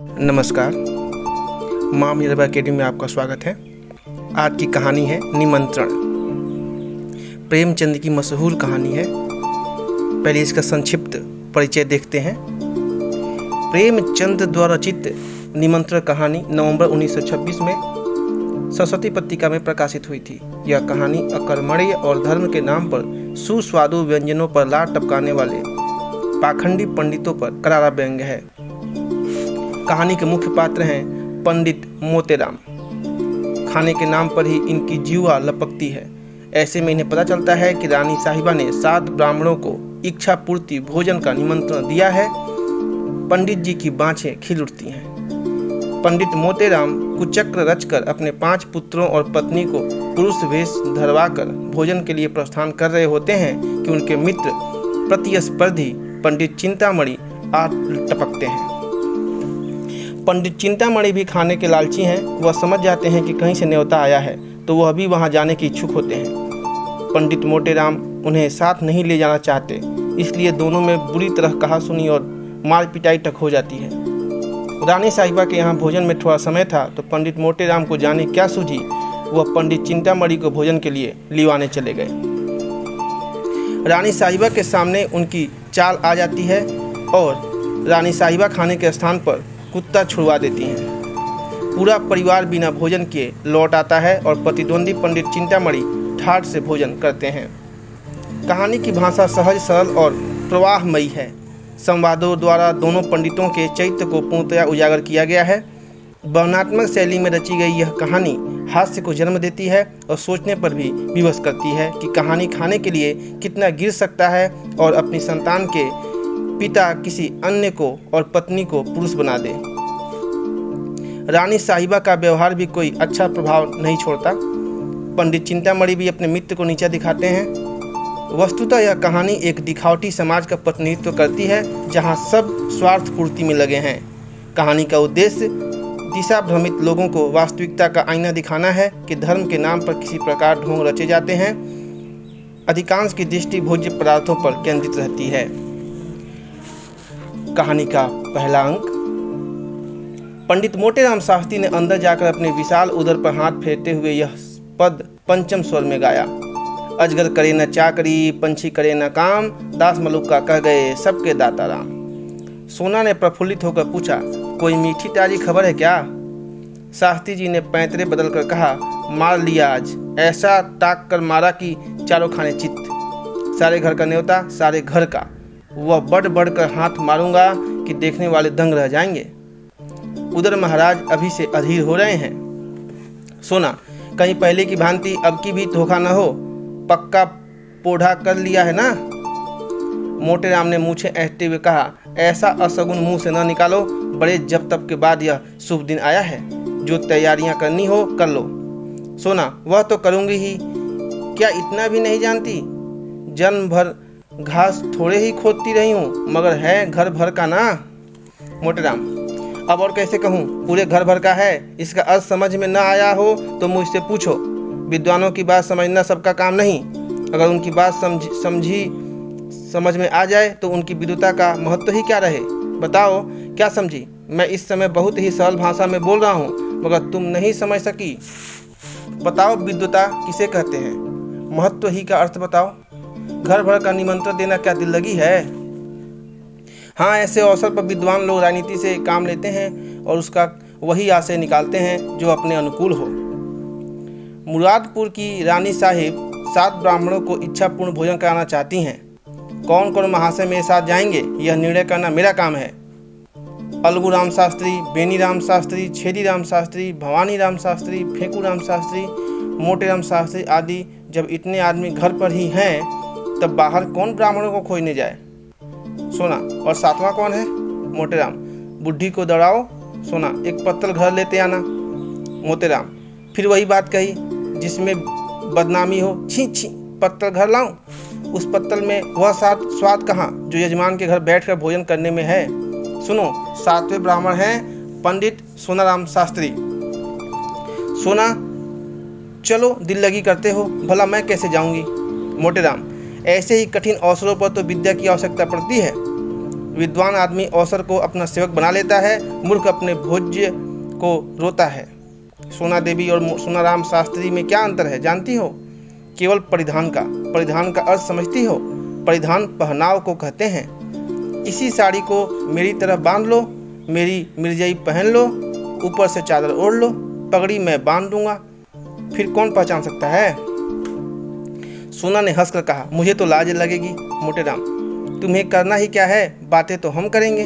नमस्कार, माँ मीराबाई अकेडमी में आपका स्वागत है। आज की कहानी है निमंत्रण। प्रेमचंद की मशहूर कहानी है। पहले इसका संक्षिप्त परिचय देखते हैं। प्रेमचंद द्वारा रचित निमंत्रण कहानी नवंबर 1926 में सरस्वती पत्रिका में प्रकाशित हुई थी। यह कहानी अकर्मण्य और धर्म के नाम पर सुस्वादु व्यंजनों पर लार टपकाने वाले पाखंडी पंडितों पर करारा व्यंग्य है। कहानी के मुख्य पात्र हैं पंडित मोतेराम। खाने के नाम पर ही इनकी जीवा लपकती है। ऐसे में इन्हें पता चलता है कि रानी साहिबा ने 7 ब्राह्मणों को इच्छा पूर्ति भोजन का निमंत्रण दिया है। पंडित जी की बाँछें खिल उठती हैं। पंडित मोतेराम कुचक्र रचकर अपने 5 पुत्रों और पत्नी को पुरुष वेश धरवाकर भोजन के लिए प्रस्थान कर रहे होते हैं कि उनके मित्र प्रतिस्पर्धी पंडित चिंतामणि आ टपकते हैं। पंडित चिंतामणि भी खाने के लालची हैं। वह समझ जाते हैं कि कहीं से न्योता आया है, तो वह भी वहां जाने के इच्छुक होते हैं। पंडित मोटेराम उन्हें साथ नहीं ले जाना चाहते, इसलिए दोनों में बुरी तरह कहासुनी और मार पिटाई तक हो जाती है। रानी साहिबा के यहाँ भोजन में थोड़ा समय था, तो पंडित मोटेराम को जाने क्या सूझी, वह पंडित चिंतामणि को भोजन के लिए लिवाने चले गए। रानी साहिबा के सामने उनकी चाल आ जाती है और रानी साहिबा खाने के स्थान पर कुत्ता छुड़वा देती हैं। पूरा परिवार बिना भोजन किए लौट आता है और प्रतिद्वंदी पंडित चिंतामणि ठाठ से भोजन करते हैं। कहानी की भाषा सहज सरल और प्रवाहमयी है। संवादों द्वारा दोनों पंडितों के चरित्र को पूर्णतया उजागर किया गया है। वर्णनात्मक शैली में रची गई यह कहानी हास्य को जन्म देती है और सोचने पर भी विवश करती है कि कहानी खाने के लिए कितना गिर सकता है और अपनी संतान के पिता किसी अन्य को और पत्नी को पुरुष बना दे। रानी साहिबा का व्यवहार भी कोई अच्छा प्रभाव नहीं छोड़ता। पंडित चिंतामणि भी अपने मित्र को नीचा दिखाते हैं। वस्तुतः यह कहानी एक दिखावटी समाज का प्रतिनिधित्व करती है, जहां सब स्वार्थ पूर्ति में लगे हैं। कहानी का उद्देश्य दिशा भ्रमित लोगों को वास्तविकता का आईना दिखाना है कि धर्म के नाम पर किसी प्रकार ढोंग रचे जाते हैं। अधिकांश की दृष्टि भोज्य पदार्थों पर केंद्रित रहती है। कहानी का पहला अंक। पंडित मोटेराम शास्त्री ने अंदर जाकर अपने विशाल उदर पर हाथ फेरते हुए यह पद पंचम स्वर में गाया। अजगर करे न चाकरी, पंछी करे न काम, दास मलुका कह गए सबके दाता राम। सोना ने प्रफुल्लित होकर पूछा, कोई मीठी ताजी खबर है क्या? शास्त्री जी ने पैंतरे बदल कर कहा, मार लिया आज, ऐसा ताक कर मारा कि चारों खाने चित्त। सारे घर का न्योता, सारे घर का। वह बढ़ बढ़ कर हाथ मारूंगा कि देखने वाले दंग रह जाएंगे। उधर महाराज अभी से अधीर हो रहे हैं। सोना, कहीं पहले की भांति अब की भी धोखा न हो, पक्का पोढ़ा कर लिया है ना? मोटेराम ने मूछें ऐंठते हुए कहा, ऐसा असगुन मुंह से न निकालो। बड़े जब तब के बाद यह शुभ दिन आया है। जो तैयारियां करनी हो कर लो। सोना, वह तो करूंगी ही, क्या इतना भी नहीं जानती? जन्म भर घास थोड़े ही खोदती रही हूँ, मगर है घर भर का ना। मोटेराम, अब और कैसे कहूँ, पूरे घर भर का है। इसका अर्थ समझ में न आया हो तो मुझसे पूछो। विद्वानों की बात समझना सबका काम नहीं। अगर उनकी बात समझ में आ जाए तो उनकी विद्वता का महत्व ही क्या रहे? बताओ, क्या समझी? मैं इस समय बहुत ही सरल भाषा में बोल रहा हूँ, मगर तुम नहीं समझ सकी। बताओ, विद्वता किसे कहते हैं? महत्व ही का अर्थ बताओ। घर भर का निमंत्रण देना क्या दिल लगी है? हाँ, ऐसे अवसर पर विद्वान लोग राजनीति से काम लेते हैं और उसका वही आशय निकालते हैं जो अपने अनुकूल हो। मुरादपुर की रानी साहिब 7 ब्राह्मणों को इच्छापूर्ण भोजन कराना चाहती हैं। कौन कौन महाशय मेरे साथ जाएंगे, यह निर्णय करना मेरा काम है। अलगू राम शास्त्री, बेनी राम शास्त्री, छेदी राम शास्त्री, भवानी राम शास्त्री, फेंकू राम शास्त्री, मोटेराम शास्त्री आदि जब इतने आदमी घर पर ही हैं, तब बाहर कौन ब्राह्मणों को खोजने जाए? सोना, और 7वां कौन है? मोटेराम, बुढ़ी को दौड़ाओ। सोना, एक पत्तल घर लेते आना। मोटेराम, फिर वही बात कही जिसमें बदनामी हो। छी छी, पत्तल घर लाऊं? उस पत्तल में वह स्वाद कहाँ जो यजमान के घर बैठकर भोजन करने में है। सुनो, 7वें ब्राह्मण हैं पंडित सोनाराम शास्त्री। सोना, चलो दिल लगी करते हो, भला मैं कैसे जाऊंगी? मोटेराम, ऐसे ही कठिन अवसरों पर तो विद्या की आवश्यकता पड़ती है। विद्वान आदमी अवसर को अपना सेवक बना लेता है, मूर्ख अपने भोज्य को रोता है। सोना देवी और सोनाराम शास्त्री में क्या अंतर है जानती हो? केवल परिधान का अर्थ समझती हो? परिधान पहनाव को कहते हैं। इसी साड़ी को मेरी तरह बांध लो, मेरी मिर्जई पहन लो, ऊपर से चादर ओढ़ लो, पगड़ी मैं बांध दूंगा, फिर कौन पहचान सकता है? सोना ने हंसकर कहा, मुझे तो लाज लगेगी मोटेराम, तुम्हें करना ही क्या है, बातें तो हम करेंगे।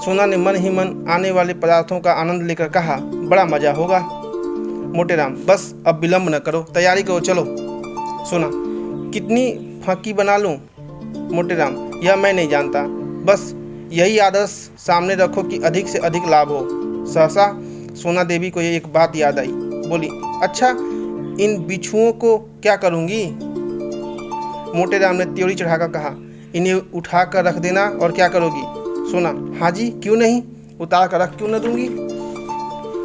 सोना ने मन ही मन आने वाले पदार्थों का आनंद लेकर कहा, बड़ा मजा होगा। मोटेराम, बस अब विलंब न करो, तैयारी करो, चलो। सोना, कितनी फाकी बना लूं? मोटेराम, यह मैं नहीं जानता, बस यही आदर्श सामने रखो कि अधिक से अधिक लाभ हो। सहसा सोना देवी को एक बात याद आई, बोली, अच्छा इन बिच्छुओं को क्या करूंगी? मोटेराम ने त्योरी चढ़ाकर कहा, इन्हें उठा कर रख देना। और क्या करोगी? सोना, हाँ जी, क्यों नहीं, उतार कर रख क्यों न दूंगी।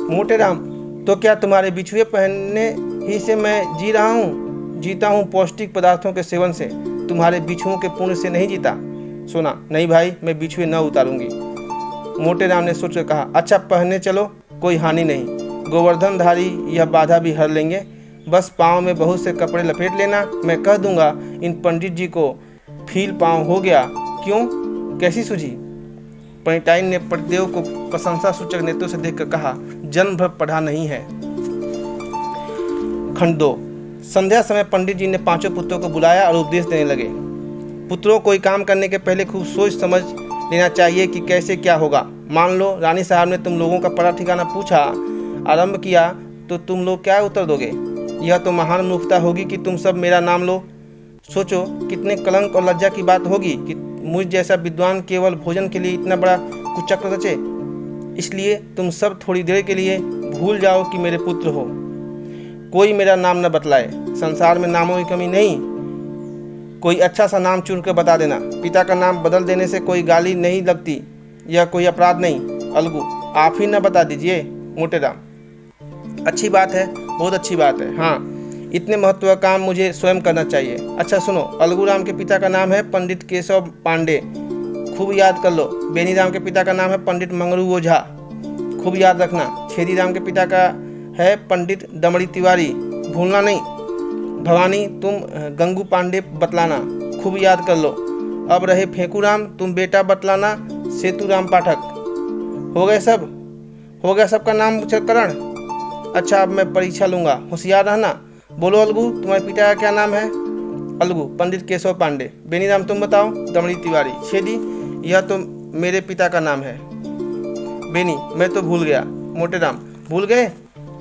मोटेराम, तो क्या तुम्हारे बिछुए पहनने ही से मैं जी रहा हूँ? जीता हूँ पौष्टिक पदार्थों के सेवन से, तुम्हारे बिछुओं के पुण्य से नहीं जीता। सोना, नहीं भाई, मैं बिछुए न उतारूंगी। मोटेराम ने सोचकर कहा, अच्छा पहनने चलो, कोई हानि नहीं, गोवर्धनधारी यह बाधा भी हर लेंगे, बस पाँव में बहुत से कपड़े लपेट लेना, मैं कह दूंगा इन पंडित जी को फील पाँव हो गया। क्यों, कैसी सूझी? पंडिताइन ने पतिदेव को प्रशंसा सूचक नेत्रों से देखकर कहा, जन्म भर पढ़ा नहीं है। खंड 2। संध्या समय पंडित जी ने 5 पुत्रों को बुलाया और उपदेश देने लगे। पुत्रों, कोई काम करने के पहले खूब सोच समझ लेना चाहिए कि कैसे क्या होगा। मान लो रानी साहब ने तुम लोगों का पता ठिकाना पूछा, आरंभ किया, तो तुम लोग क्या उत्तर दोगे? यह तो महान मूर्खता होगी कि तुम सब मेरा नाम लो। सोचो कितने कलंक और लज्जा की बात होगी कि मुझ जैसा विद्वान केवल भोजन के लिए इतना बड़ा कुचक्र रचे। इसलिए तुम सब थोड़ी देर के लिए भूल जाओ कि मेरे पुत्र हो। कोई मेरा नाम न बतलाए, संसार में नामों की कमी नहीं, कोई अच्छा सा नाम चुन कर बता देना। पिता का नाम बदल देने से कोई गाली नहीं लगती, यह कोई अपराध नहीं। अलगू, आप ही न बता दीजिए। मोटेराम, अच्छी बात है, बहुत अच्छी बात है। हाँ, इतने महत्व का काम मुझे स्वयं करना चाहिए। अच्छा सुनो, अलगूराम के पिता का नाम है पंडित केशव पांडे, खूब याद कर लो। बेनीराम के पिता का नाम है पंडित मंगरू ओझा, खूब याद रखना। छेदीराम के पिता का है पंडित दमड़ी तिवारी, भूलना नहीं। भवानी, तुम गंगू पांडे बतलाना, खूब याद कर लो। अब रहे फेंकूराम, तुम बेटा बतलाना, सेतुराम पाठक। हो गए सब? हो गया सबका नाम उच्चारण? अच्छा, अब मैं परीक्षा लूंगा, होशियार रहना। बोलो अलगू, तुम्हारे पिता का क्या नाम है? अलगू, पंडित केशव पांडे। बेनीराम, तुम बताओ? दमड़ी तिवारी। छेदी, यह तो मेरे पिता का नाम है। बेनी, मैं तो भूल गया। मोटेराम, भूल गए?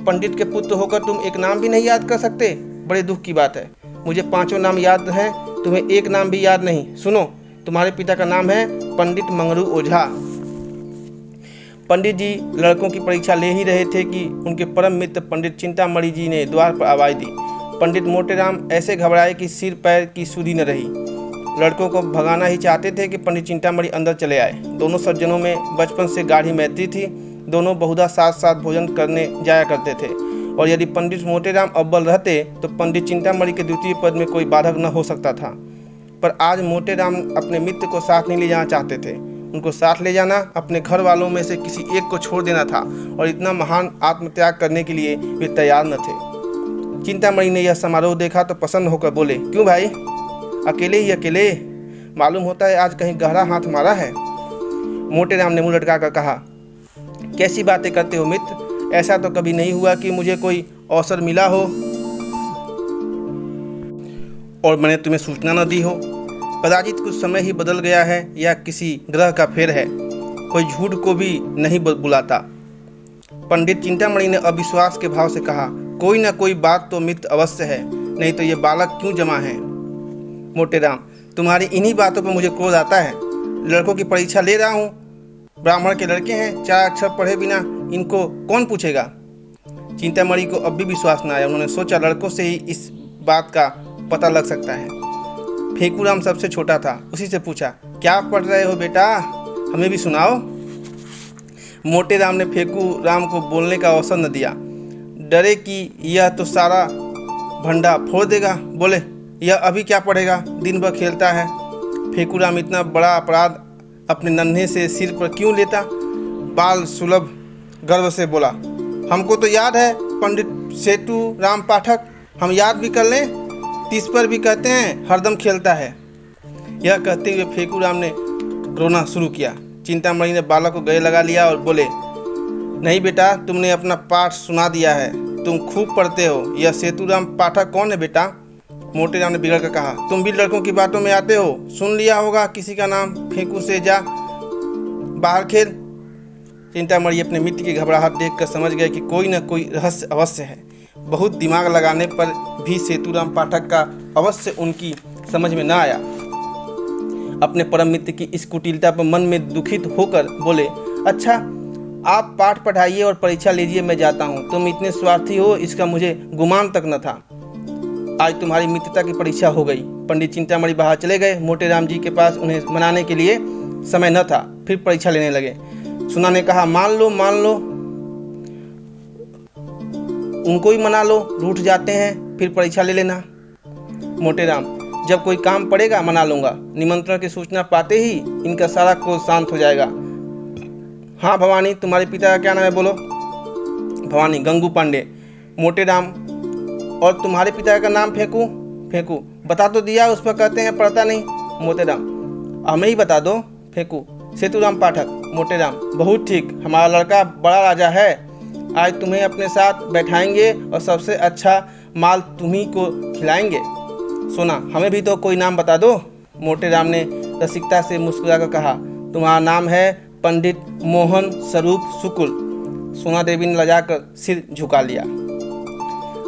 पंडित के पुत्र होकर तुम एक नाम भी नहीं याद कर सकते, बड़े दुख की बात है। मुझे 5 नाम याद हैं, तुम्हें एक नाम भी याद नहीं। सुनो, तुम्हारे पिता का नाम है पंडित मंगरू ओझा। पंडित जी लड़कों की परीक्षा ले ही रहे थे कि उनके परम मित्र पंडित चिंतामणि जी ने द्वार पर आवाज दी। पंडित मोटेराम ऐसे घबराए कि सिर पैर की सुधि न रही। लड़कों को भगाना ही चाहते थे कि पंडित चिंतामणि अंदर चले आए। दोनों सज्जनों में बचपन से गाढ़ी मैत्री थी, दोनों बहुधा साथ साथ भोजन करने जाया करते थे, और यदि पंडित मोटेराम अव्वल रहते तो पंडित चिंतामणि के द्वितीय पद में कोई बाधक न हो सकता था। पर आज मोटेराम अपने मित्र को साथ नहीं ले जाना चाहते थे। उनको साथ ले जाना अपने घर वालों में से किसी एक को छोड़ देना था, और इतना महान आत्मत्याग करने के लिए वे तैयार न थे। चिंतामणि ने यह समारोह देखा तो प्रसन्न होकर बोले, क्यों भाई, अकेले ही अकेले? मालूम होता है आज कहीं गहरा हाथ मारा है। मोटेराम ने मुंह लटका कर कहा, कैसी बातें करते हो मित्र, ऐसा तो कभी नहीं हुआ कि मुझे कोई अवसर मिला हो और मैंने तुम्हें सूचना न दी हो। कदाचित कुछ समय ही बदल गया है या किसी ग्रह का फेर है, कोई झूठ को भी नहीं बुलाता। पंडित चिंतामणि ने अविश्वास के भाव से कहा, कोई न कोई बात तो मित्र अवश्य है, नहीं तो ये बालक क्यों जमा है। मोटेराम, तुम्हारी इन्हीं बातों पर मुझे क्रोध आता है। लड़कों की परीक्षा ले रहा हूँ, ब्राह्मण के लड़के हैं, 4 अक्षर पढ़े बिना इनको कौन पूछेगा। चिंतामणि को अब भी विश्वास न आया। उन्होंने सोचा लड़कों से ही इस बात का पता लग सकता है। फेंकूराम सबसे छोटा था, उसी से पूछा, क्या पढ़ रहे हो बेटा, हमें भी सुनाओ। मोटेराम ने फेंकूराम को बोलने का अवसर न दिया, डरे कि यह तो सारा भंडा फोड़ देगा। बोले, यह अभी क्या पढ़ेगा, दिन भर खेलता है। फेंकूराम, इतना बड़ा अपराध अपने नन्हे से सिर पर क्यों लेता। बाल सुलभ गर्व से बोला, हमको तो याद है पंडित सेतु राम पाठक, हम याद भी कर लें, तीस पर भी कहते हैं हरदम खेलता है। यह कहते हुए फेकू राम ने रोना शुरू किया। चिंतामणि ने बालक को गले लगा लिया और बोले, नहीं बेटा, तुमने अपना पाठ सुना दिया है, तुम खूब पढ़ते हो। यह सेतुराम पाठक कौन है बेटा? मोटे राम ने बिगड़ कर कहा, तुम भी लड़कों की बातों में आते हो, सुन लिया होगा किसी का नाम, फेंकू से जा बाहर खेल। चिंतामणि अपने मित्र की घबराहट देखकर समझ गए कि कोई न कोई रहस्य अवश्य है। बहुत दिमाग लगाने पर भी सेतुराम पाठक का अवश्य उनकी समझ में न आया। अपने परम मित्र की इस कुटिलता पर मन में दुखित होकर बोले, अच्छा आप पाठ पढ़ाइए और परीक्षा लीजिए, मैं जाता हूँ। तुम इतने स्वार्थी हो इसका मुझे गुमान तक न था। आज तुम्हारी मित्रता की परीक्षा हो गई। पंडित चिंतामणि बाहर चले गए। मोटे राम जी के पास उन्हें मनाने के लिए समय न था, फिर परीक्षा लेने लगे। सुना ने कहा, मान लो उनको ही मना लो, रूठ जाते हैं, फिर परीक्षा ले लेना। मोटे राम, जब कोई काम पड़ेगा मना लूंगा, निमंत्रण की सूचना पाते ही इनका सारा क्रोध शांत हो जाएगा। हाँ भवानी, तुम्हारे पिता का क्या नाम है बोलो? भवानी, गंगू पांडे। मोटे राम, और तुम्हारे पिता का नाम? फेंकू, बता तो दिया, उस पर कहते हैं पढ़ता नहीं। मोटे राम, हमें ही बता दो। फेंकू, सेतुराम पाठक। मोटे राम, बहुत ठीक, हमारा लड़का बड़ा राजा है, आज तुम्हें अपने साथ बैठाएंगे और सबसे अच्छा माल तुम्ही को खिलाएंगे। सोना, हमें भी तो कोई नाम बता दो। मोटे राम ने रसिकता से मुस्कुराकर कहा, तुम्हारा नाम है पंडित मोहन स्वरूप शुक्ल। सोना देवी ने लजाकर सिर झुका लिया।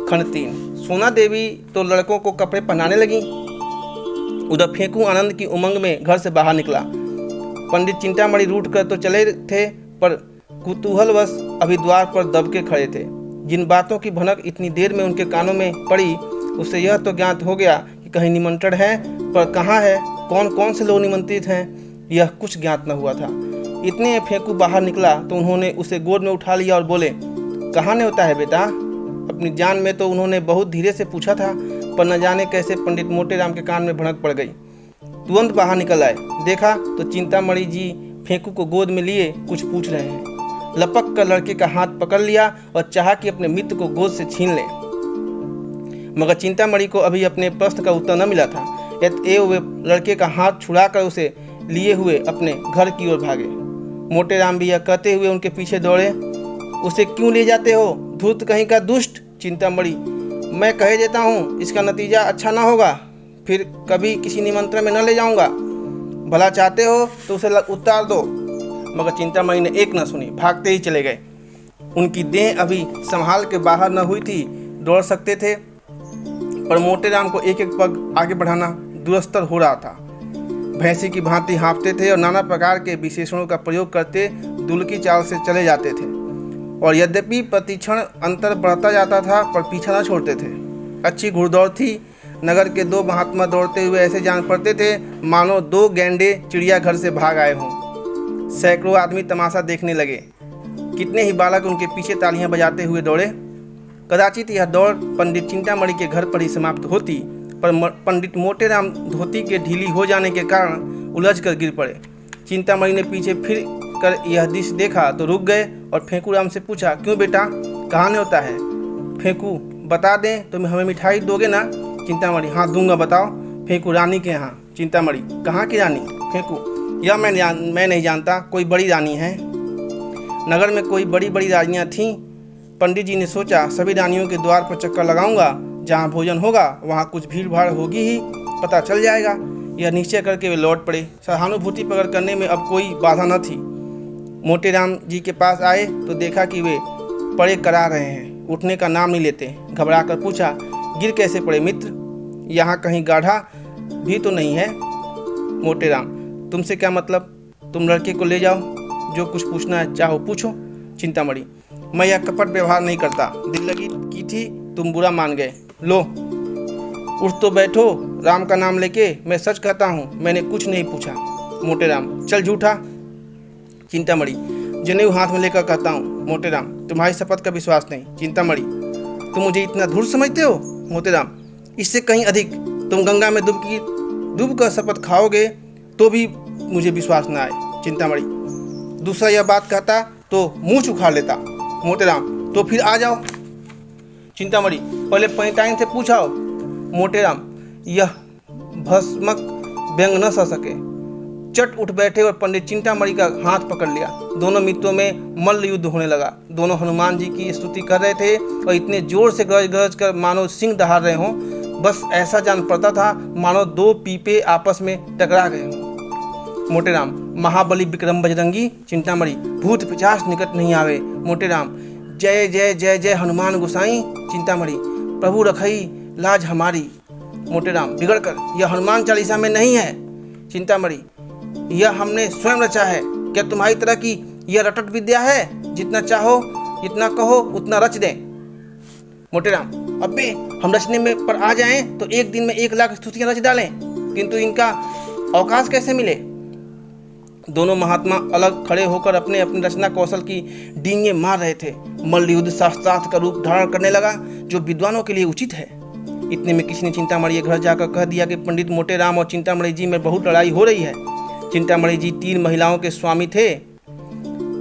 खंड 3। सोना देवी तो लड़कों को कपड़े पहनाने लगी। उधर फेंकू आनंद की उमंग में घर से बाहर निकला। पंडित चिंतामणि रूठ कर तो चले थे, पर कुतूहलवश अभी द्वार पर दबके खड़े थे। जिन बातों की भनक इतनी देर में उनके कानों में पड़ी, उससे यह तो ज्ञात हो गया कि कहीं निमंत्रण है, पर कहाँ है, कौन कौन से लोग निमंत्रित हैं, यह कुछ ज्ञात न हुआ था। इतने फेंकू बाहर निकला तो उन्होंने उसे गोद में उठा लिया और बोले, कहाँ न्योता है बेटा? अपनी जान में तो उन्होंने बहुत धीरे से पूछा था, पर न जाने कैसे पंडित मोटे राम के कान में भनक पड़ गई। तुरंत बाहर निकल आए। देखा तो चिंतामणि जी फेंकू को गोद में लिए कुछ पूछ रहे हैं। लपक कर लड़के का हाथ पकड़ लिया और चाहा कि अपने मित्र को गोद से छीन ले, मगर चिंतामणि को अभी अपने प्रश्न का उत्तर न मिला था। अतएव वे लड़के का हाथ छुड़ाकर उसे लिए हुए अपने घर की ओर भागे। मोटे राम भी यह कहते हुए उनके पीछे दौड़े, उसे क्यों ले जाते हो, धूर्त कहीं का दुष्ट? चिंतामणि, मैं कह देता हूँ, इसका नतीजा अच्छा ना होगा, फिर कभी किसी निमंत्रण में न ले जाऊंगा। भला चाहते हो तो उसे उतार दो। मगर चिंतामणि ने एक न सुनी, भागते ही चले गए। उनकी देह अभी संभाल के बाहर न हुई थी, दौड़ सकते थे, पर मोटे राम को एक एक पग आगे बढ़ाना दुरस्तर हो रहा था। भैंसी की भांति हाँफते थे और नाना प्रकार के विशेषणों का प्रयोग करते दुलकी चाल से चले जाते थे। और यद्यपि प्रतिक्षण अंतर बढ़ता जाता था, पर पीछा न छोड़ते थे। अच्छी घुड़दौड़ थी। नगर के दो महात्मा दौड़ते हुए ऐसे जान पड़ते थे मानो दो गैंडे चिड़ियाघर से भाग आए हों। सैकड़ों आदमी तमाशा देखने लगे। कितने ही बालक उनके पीछे तालियां बजाते हुए दौड़े। कदाचित यह दौड़ पंडित चिंतामणि के घर पर ही समाप्त होती, पर पंडित मोटे राम धोती के ढीली हो जाने के कारण उलझ कर गिर पड़े। चिंतामणि ने पीछे फिर कर यह दृश्य देखा तो रुक गए और फेंकू राम से पूछा, क्यों बेटा, कहाँ होता है? फेंकू, बता दें तो हमें मिठाई दोगे ना? चिंतामणि, हाँ दूंगा, बताओ। फेंकू, रानी के यहाँ। चिंतामणि, कहाँ की रानी? फेंकू, यह मैं नहीं जानता, कोई बड़ी रानी है। नगर में कोई बड़ी बड़ी रानियाँ थीं। पंडित जी ने सोचा सभी रानियों के द्वार पर चक्कर लगाऊंगा, जहाँ भोजन होगा वहाँ कुछ भीड़ भाड़ होगी ही, पता चल जाएगा। यह निश्चय करके वे लौट पड़े। सहानुभूति प्रकट करने में अब कोई बाधा न थी। मोटे राम जी के पास आए तो देखा कि वे पड़े करा रहे हैं, उठने का नाम नहीं लेते। घबरा कर पूछा, गिर कैसे पड़े मित्र? यहाँ कहीं गाढ़ा भी तो नहीं है? मोटे राम, तुमसे क्या मतलब, तुम लड़के को ले जाओ, जो कुछ पूछना चाहो पूछो। चिंतामणि, मैं यह कपट व्यवहार नहीं करता, दिल लगी की थी, तुम बुरा मान गए। लो उठ तो बैठो, राम का नाम लेके। मैं सच कहता हूँ, मैंने कुछ नहीं पूछा। मोटे राम, चल झूठा। चिंतामणि, जनेऊ हाथ में लेकर कहता हूँ। मोटे राम, तुम्हारी शपथ का विश्वास नहीं। चिंतामणि, तुम मुझे इतना धूर्त समझते हो? मोटे राम, इससे कहीं अधिक। तुम गंगा में डूब कर शपथ खाओगे तो भी मुझे विश्वास न आए। चिंतामणि। दूसरा यह बात कहता तो मुंह उखाड़ लेता। मोटेराम, तो फिर आ जाओ। चिंतामणि, पहले पैंटाइन से पूछाओ। मोटेराम, यह भस्मक व्यंग न सह सके, चट उठ बैठे और पंडित चिंतामणि का हाथ पकड़ लिया। दोनों मित्रों में मल्ल युद्ध होने लगा। दोनों हनुमान जी की स्तुति कर रहे थे और इतने जोर से गरज गरज कर मानो सिंह दहाड़ रहे हों। बस ऐसा जान पड़ता था मानो दो पीपे आपस में टकरा गए हों। मोटेराम, महाबली विक्रम बजरंगी। चिंतामणि, भूत पिशाच निकट नहीं आवे। मोटेराम, जय जय जय जय हनुमान गोसाई। चिंतामणि, प्रभु रखई लाज हमारी। मोटेराम, बिगड़ कर, यह हनुमान चालीसा में नहीं है। चिंतामणि, यह हमने स्वयं रचा है। क्या तुम्हारी तरह की यह रटट विद्या है? जितना चाहो, जितना कहो उतना रच दें। मोटेराम, अबे हम रचने में पर आ जाएं तो एक दिन में 1,00,000 स्तुतियां रच डालें, किंतु इनका अवकाश कैसे मिले? दोनों महात्मा अलग खड़े होकर अपने अपने रचना कौशल की डींगे मार रहे थे। मल्ल युद्ध शास्त्रार्थ का रूप धारण करने लगा, जो विद्वानों के लिए उचित है। इतने में किसी ने चिंतामणि के घर जाकर कह दिया कि पंडित मोटेराम और चिंतामणि जी में बहुत लड़ाई हो रही है। चिंतामणि जी 3 महिलाओं के स्वामी थे,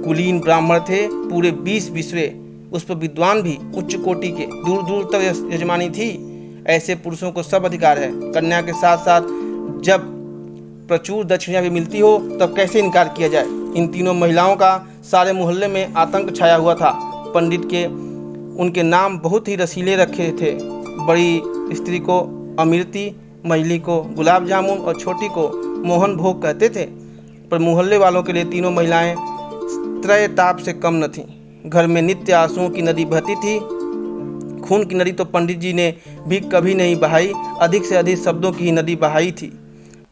कुलीन ब्राह्मण थे, पूरे 20 विश्वे, उस पर विद्वान भी उच्च कोटि के, दूर दूर तक यजमानी थी। ऐसे पुरुषों को सब अधिकार है। कन्या के साथ साथ जब प्रचुर दक्षिणा भी मिलती हो तब कैसे इनकार किया जाए। इन तीनों महिलाओं का सारे मोहल्ले में आतंक छाया हुआ था। पंडित के उनके नाम बहुत ही रसीले रखे थे। बड़ी स्त्री को अमृति, मझली को गुलाब जामुन और छोटी को मोहन भोग कहते थे। पर मोहल्ले वालों के लिए तीनों महिलाएं त्रय ताप से कम न थीं। घर में नित्य आंसुओं की नदी बहती थी। खून की नदी तो पंडित जी ने भी कभी नहीं बहाई, अधिक से अधिक शब्दों की ही नदी बहाई थी।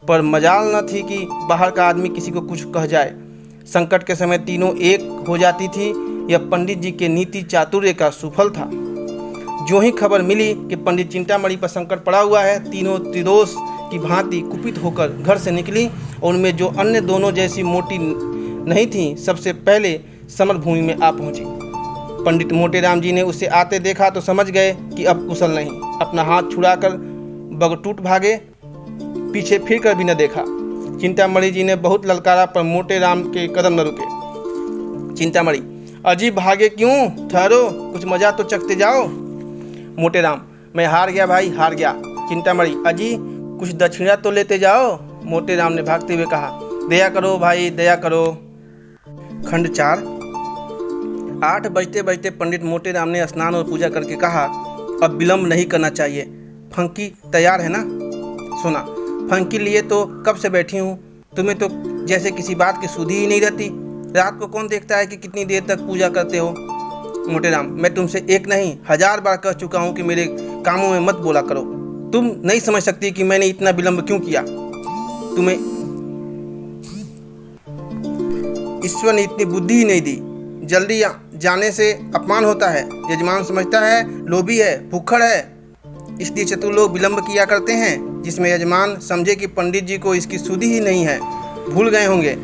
पर मजाल न थी कि बाहर का आदमी किसी को कुछ कह जाए। संकट के समय तीनों एक हो जाती थी। यह पंडित जी के नीति चातुर्य का सुफल था। जो ही खबर मिली कि पंडित चिंतामणि पर संकट पड़ा हुआ है, तीनों त्रिदोष की भांति कुपित होकर घर से निकली और उनमें जो अन्य दोनों जैसी मोटी नहीं थीं, सबसे पहले समर भूमि में आ पहुंची। पंडित मोटेराम जी ने उसे आते देखा तो समझ गए कि अब कुशल नहीं। अपना हाथ छुड़ाकर बगटूट भागे, पीछे फिर कर भी न देखा। चिंतामणि जी ने बहुत ललकारा पर मोटेराम के कदम न रुके। चिंतामणि, अजी भागे क्यों? ठहरो, कुछ मजा तो चखते जाओ। मोटेराम, मैं हार गया भाई, हार गया। चिंतामणि, अजी कुछ दक्षिणा तो लेते जाओ। मोटेराम ने भागते हुए कहा, दया करो भाई, दया करो। खंड 4। 8 बजते बजते पंडित मोटेराम ने स्नान और पूजा करके कहा, अब विलम्ब नहीं करना चाहिए। फंकी तैयार है ना? सुना, फंकी लिए तो कब से बैठी हूँ। तुम्हें तो जैसे किसी बात की सुधी ही नहीं रहती। रात को कौन देखता है कि कितनी देर तक पूजा करते हो। मोटेराम, मैं तुमसे एक नहीं 1000 बार कह चुका हूँ कि मेरे कामों में मत बोला करो। तुम नहीं समझ सकती कि मैंने इतना विलम्ब क्यों किया। तुम्हें ईश्वर ने इतनी बुद्धि ही नहीं दी। जल्दी जाने से अपमान होता है। यजमान समझता है लोभी है, भुक्खड़ है, इसलिए चतुर लोग विलम्ब किया करते हैं, जिसमें यजमान समझे कि पंडित जी को इसकी सुधि ही नहीं है, भूल गए होंगे,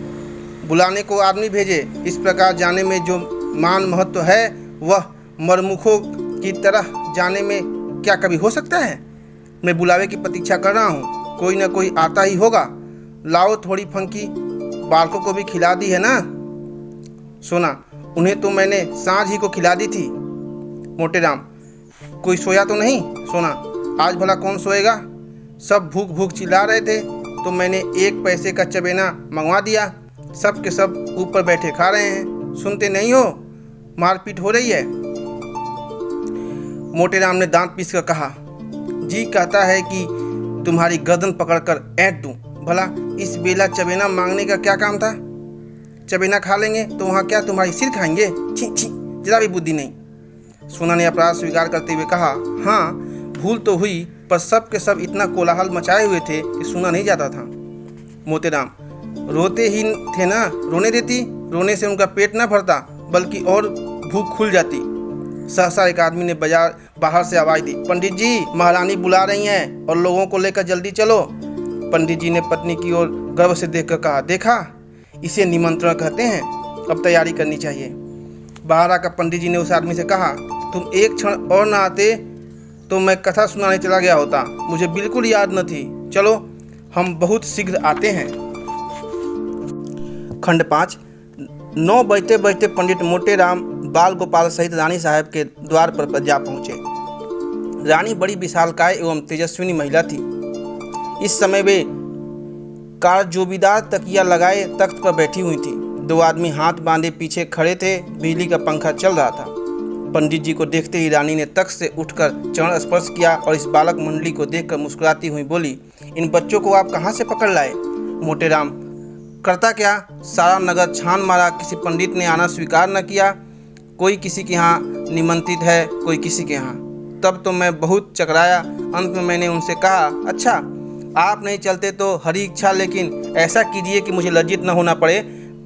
बुलाने को आदमी भेजे। इस प्रकार जाने में जो मान महत्व है वह मरमुखों की तरह जाने में क्या कभी हो सकता है। मैं बुलावे की प्रतीक्षा कर रहा हूँ, कोई ना कोई आता ही होगा। लाओ थोड़ी फंकी, बालकों को भी खिला दी है ना। सोना, उन्हें तो मैंने सांझ ही को खिला दी थी। मोटेराम, कोई सोया तो नहीं? सोना, आज भला कौन सोएगा। सब भूख भूख चिल्ला रहे थे तो मैंने 1 पैसे का चबेना मंगवा दिया। सब के सब ऊपर बैठे खा रहे हैं। सुनते नहीं हो, मारपीट हो रही है। मोटेराम ने दांत पीस कर कहा, जी कहता है कि तुम्हारी गर्दन पकड़कर ऐंठ दूं। भला इस बेला चबेना मांगने का क्या काम था। चबेना खा लेंगे तो वहाँ क्या तुम्हारी सिर खाएंगे। छी छी, जरा भी बुद्धि नहीं। सोना ने अपराध स्वीकार करते हुए कहा, हाँ भूल तो हुई, पर सब के सब इतना कोलाहल मचाए हुए थे कि सुना नहीं जाता था। मोटेराम, रोते ही थे ना, रोने देती। रोने से उनका पेट न भरता बल्कि और भूख खुल जाती। सहसा एक आदमी ने बाहर से आवाज़ दी, पंडित जी महारानी बुला रही हैं और लोगों को लेकर जल्दी चलो। पंडित जी ने पत्नी की ओर गर्व से देखकर कहा, देखा, इसे निमंत्रण कहते हैं, अब तैयारी करनी चाहिए। बाहर आकर पंडित जी ने उस आदमी से कहा, तुम एक क्षण और न आते तो मैं कथा सुनाने चला गया होता, मुझे बिल्कुल याद न थी। चलो हम बहुत शीघ्र आते हैं। खंड 5। 9 बजते बजते पंडित मोटेराम बाल गोपाल सहित रानी साहब के द्वार पर जा पहुंचे। रानी बड़ी विशालकाय एवं तेजस्विनी महिला थी। इस समय वे कारजोबीदार तकिया लगाए तख्त पर बैठी हुई थी। 2 आदमी हाथ बांधे पीछे खड़े थे। बिजली का पंखा चल रहा था। पंडित जी को देखते ही रानी ने तख्त से उठकर चरण स्पर्श किया और इस बालक मंडली को देखकर मुस्कुराती हुई बोली, इन बच्चों को आप कहाँ से पकड़ लाए? मोटेराम, करता क्या, सारा नगर छान मारा, किसी पंडित ने आना स्वीकार न किया। कोई किसी के यहाँ निमंत्रित है, कोई किसी के यहाँ। तब तो मैं बहुत चकराया। अंत में मैंने उनसे कहा, अच्छा आप नहीं चलते तो हरी इच्छा, लेकिन ऐसा कीजिए कि मुझे लज्जित न होना पड़े।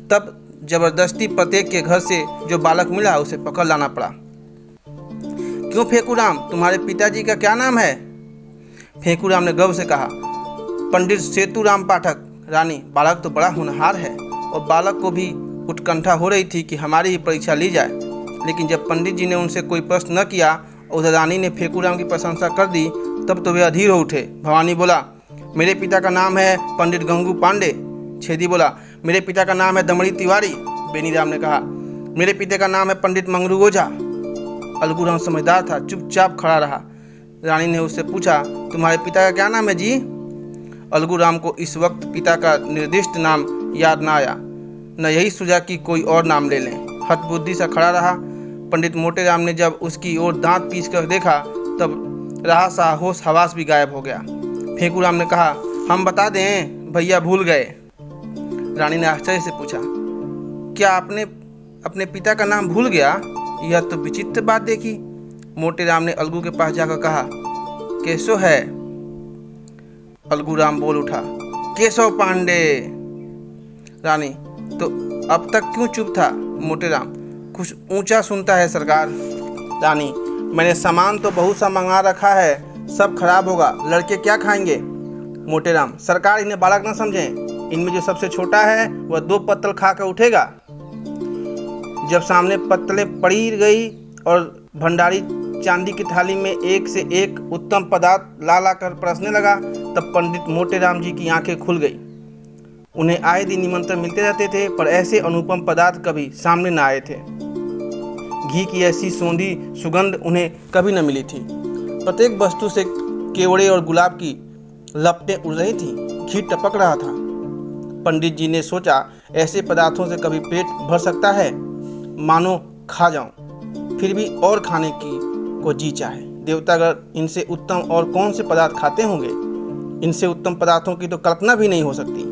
तब जबरदस्ती प्रत्येक के घर से जो बालक मिला उसे पकड़ लाना पड़ा। क्यों फेंकूराम, तुम्हारे पिताजी का क्या नाम है? फेंकूराम ने गर्व से कहा, पंडित सेतुराम पाठक। रानी, बालक तो बड़ा होनहार है। और बालक को भी उत्कंठा हो रही थी कि हमारी ही परीक्षा ली जाए। लेकिन जब पंडित जी ने उनसे कोई प्रश्न न किया और उधर रानी ने फेंकूराम की प्रशंसा कर दी, तब तो वे अधीर हो उठे। भवानी बोला, मेरे पिता का नाम है पंडित गंगू पांडे। छेदी बोला, मेरे पिता का नाम है दमड़ी तिवारी। बेनीराम ने कहा, मेरे पिता का नाम है पंडित मंगरू ओझा। अलगूराम समझदार था, चुपचाप खड़ा रहा। रानी ने उससे पूछा, तुम्हारे पिता का क्या नाम है जी? अलगूराम को इस वक्त पिता का निर्दिष्ट नाम याद न आया, न यही सुझा कि कोई और नाम ले लें। हतबुद्धि सा खड़ा रहा। पंडित मोटेराम ने जब उसकी ओर दांत पीस कर देखा, तब रहा सा होश हवास भी गायब हो गया। फेंकूराम ने कहा, हम बता दें, भैया भूल गए। रानी ने आश्चर्य से पूछा, क्या आपने अपने पिता का नाम भूल गया? यह तो विचित्र बात देखी। मोटेराम ने अलगू के पास जाकर कहा, कैसो है? अलगूराम बोल उठा, केशव पांडे। रानी, तो अब तक क्यों चुप था? मोटेराम, कुछ ऊंचा सुनता है सरकार। रानी, मैंने सामान तो बहुत सा मंगा रखा है, सब खराब होगा, लड़के क्या खाएंगे? मोटेराम, सरकार इन्हें बालक न समझें, इनमें जो सबसे छोटा है वह 2 पत्तल खाकर उठेगा। जब सामने पत्तलें पड़ी गई और भंडारी चांदी की थाली में एक से एक उत्तम पदार्थ ला कर परसने लगा, तब पंडित मोटेराम जी की आंखें खुल गई। उन्हें आए दिन निमंत्रण मिलते रहते थे, पर ऐसे अनुपम पदार्थ कभी सामने न आए थे। घी की ऐसी सौंधी सुगंध उन्हें कभी न मिली थी। प्रत्येक वस्तु से केवड़े और गुलाब की लपटें उड़ रही थी। घी टपक रहा था। पंडित जी ने सोचा, ऐसे पदार्थों से कभी पेट भर सकता है? मानो खा जाऊं, फिर भी और खाने की को जी चाहे। देवतागण इनसे उत्तम और कौन से पदार्थ खाते होंगे? इनसे उत्तम पदार्थों की तो कल्पना भी नहीं हो सकती।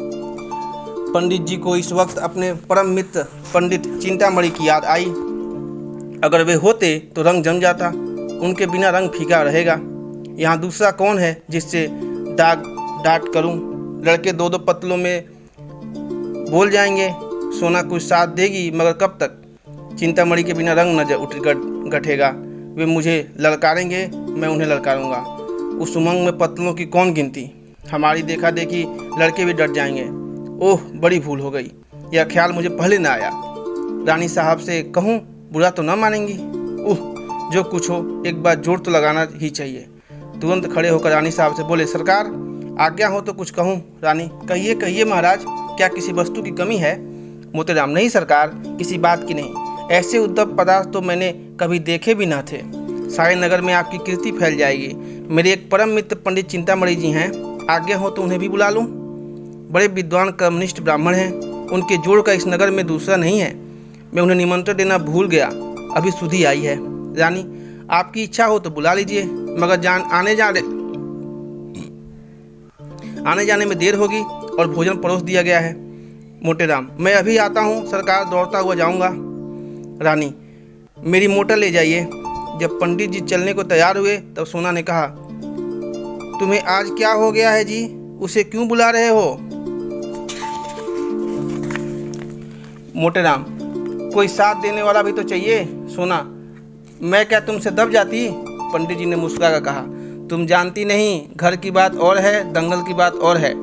पंडित जी को इस वक्त अपने परम मित्र पंडित चिंतामणि की याद आई। अगर वे होते तो रंग जम जाता, उनके बिना रंग फीका रहेगा। यहाँ दूसरा कौन है जिससे डांट करूं? लड़के 2-2 पत्तलों में बोल जाएंगे, सोना कुछ साथ देगी, मगर कब तक? चिंतामणि के बिना रंग न गठेगा। वे मुझे ललकारेंगे, मैं उन्हें ललकारूंगा। उस उमंग में पत्तलों की कौन गिनती? हमारी देखा देखी लड़के भी डर जाएंगे। ओह, बड़ी भूल हो गई, यह ख्याल मुझे पहले न आया। रानी साहब से कहूँ, बुरा तो न मानेंगी? जो कुछ हो, एक बार जोर तो लगाना ही चाहिए। तुरंत खड़े होकर रानी साहब से बोले, सरकार आज्ञा हो तो कुछ कहूँ। रानी, कहिए कहिए महाराज, क्या किसी वस्तु की कमी है? मोतेराम, नहीं सरकार, किसी बात की नहीं। ऐसे उद्धव पदार्थ तो मैंने कभी देखे भी ना थे। सारे नगर में आपकी कीर्ति फैल जाएगी। मेरे एक परम मित्र पंडित चिंतामणि जी हैं, आज्ञा हो तो उन्हें भी बुला लूं। बड़े विद्वान कर्मनिष्ठ ब्राह्मण हैं, उनके जोड़ का इस नगर में दूसरा नहीं है। मैं उन्हें निमंत्रण देना भूल गया, अभी सुधी आई है। रानी, आपकी इच्छा हो तो बुला लीजिए, मगर आने जाने में देर होगी और भोजन परोस दिया गया है। मोटेराम, मैं अभी आता हूँ सरकार, दौड़ता हुआ जाऊँगा। रानी, मेरी मोटर ले जाइए। जब पंडित जी चलने को तैयार हुए तब सोना ने कहा, तुम्हें आज क्या हो गया है जी? उसे क्यों बुला रहे हो? मोटेराम, कोई साथ देने वाला भी तो चाहिए। सोना, मैं क्या तुमसे दब जाती? पंडित जी ने मुस्कुरा कर कहा, तुम जानती नहीं, घर की बात और है, दंगल की बात और है।